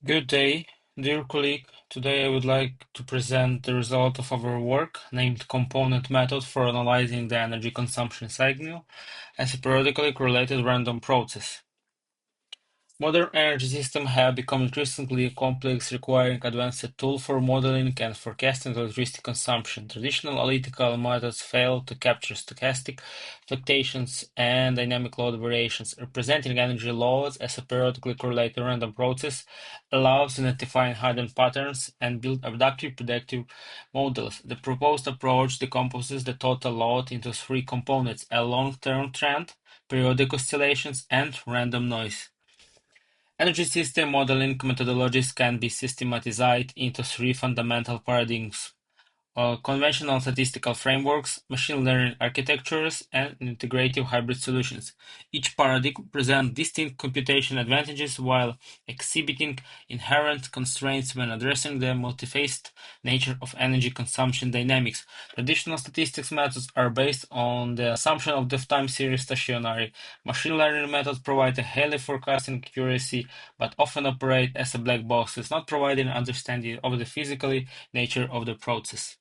Good day, dear colleague. Today I would like to present the result of our work named Component Method for Analyzing the Energy Consumption Signal as a Periodically Correlated Random Process. Modern energy systems have become increasingly complex, requiring advanced tools for modeling and forecasting electricity consumption. Traditional analytical methods fail to capture stochastic fluctuations and dynamic load variations. Representing energy loads as a periodically correlated random process allows identifying hidden patterns and build adaptive predictive models. The proposed approach decomposes the total load into three components: a long-term trend, periodic oscillations, and random noise. Energy system modeling methodologies can be systematized into three fundamental paradigms: conventional statistical frameworks, machine learning architectures, and integrative hybrid solutions. Each paradigm presents distinct computation advantages while exhibiting inherent constraints when addressing the multifaceted nature of energy consumption dynamics. Traditional statistics methods are based on the assumption of the time series stationary. Machine learning methods provide a highly forecasting accuracy but often operate as a black boxes, not providing understanding of the physical nature of the process.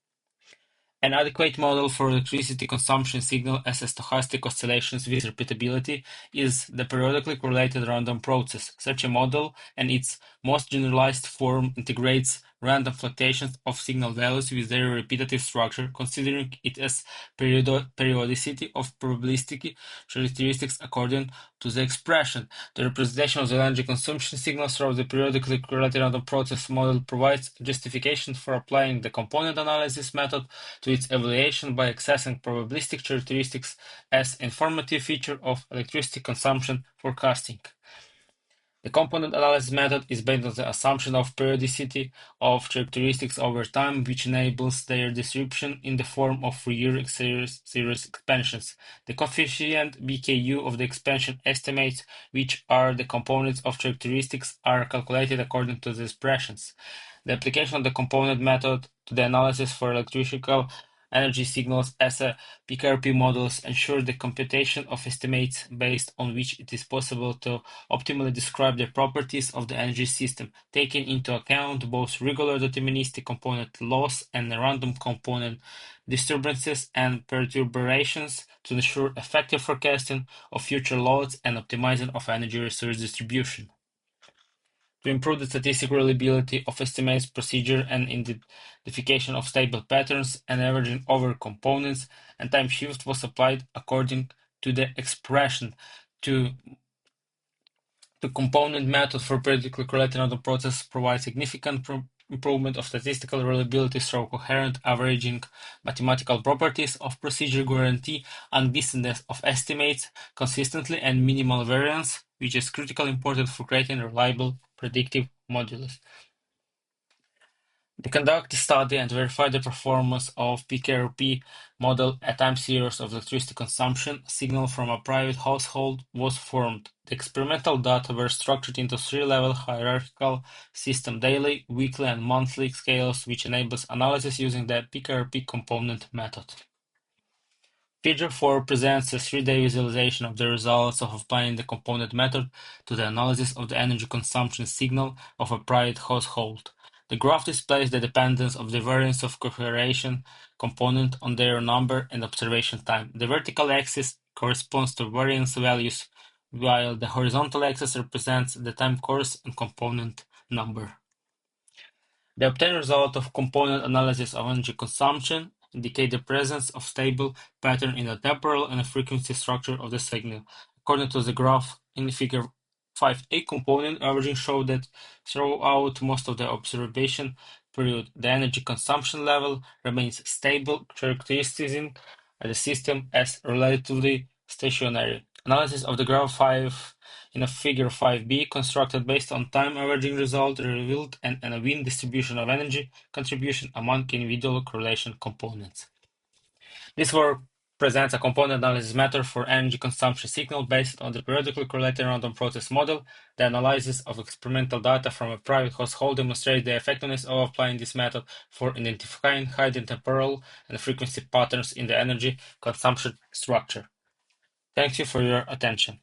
An adequate model for electricity consumption signal as a stochastic oscillations with repeatability is the periodically correlated random process. Such a model, and its most generalized form, integrates random fluctuations of signal values with their repetitive structure, considering it as periodicity of probabilistic characteristics according to the expression. The representation of the energy consumption signal through the periodically correlated random process model provides justification for applying the component analysis method to its evaluation by accessing probabilistic characteristics as informative feature of electricity consumption forecasting. The component analysis method is based on the assumption of periodicity of characteristics over time, which enables their distribution in the form of Fourier series expansions. The coefficient BKU of the expansion estimates, which are the components of characteristics, are calculated according to the expressions. The application of the component method to the analysis for electrical energy signals as a PKRP models ensure the computation of estimates based on which it is possible to optimally describe the properties of the energy system, taking into account both regular deterministic component loss and random component disturbances and perturbations to ensure effective forecasting of future loads and optimizing of energy resource distribution. To improve the statistical reliability of estimates procedure and identification of stable patterns and averaging over components, and time shift was applied according to the expression. To the component method for periodically correlated random process provides significant improvement of statistical reliability through coherent averaging, mathematical properties of procedure guarantee unbiasedness of estimates consistently and minimal variance, which is critically important for creating reliable predictive models. They conduct a study and verify the performance of PKRP model. A time series of electricity consumption signal from a private household was formed. The experimental data were structured into three-level hierarchical system: daily, weekly, and monthly scales, which enables analysis using the PKRP component method. Figure 4 presents a three-day visualization of the results of applying the component method to the analysis of the energy consumption signal of a private household. The graph displays the dependence of the variance of correlation component on their number and observation time. The vertical axis corresponds to variance values, while the horizontal axis represents the time course and component number. The obtained result of component analysis of energy consumption indicate the presence of stable pattern in the temporal and frequency structure of the signal. According to the graph in figure 5a, component averaging showed that throughout most of the observation period, the energy consumption level remains stable, characterizing the system as relatively stationary. Analysis of the graph 5 in a figure 5b, constructed based on time averaging result, revealed an uneven distribution of energy contribution among individual correlation components. This work presents a component analysis method for energy consumption signal based on the periodically correlated random process model. The analysis of experimental data from a private household demonstrates the effectiveness of applying this method for identifying hidden temporal and frequency patterns in the energy consumption structure. Thank you for your attention.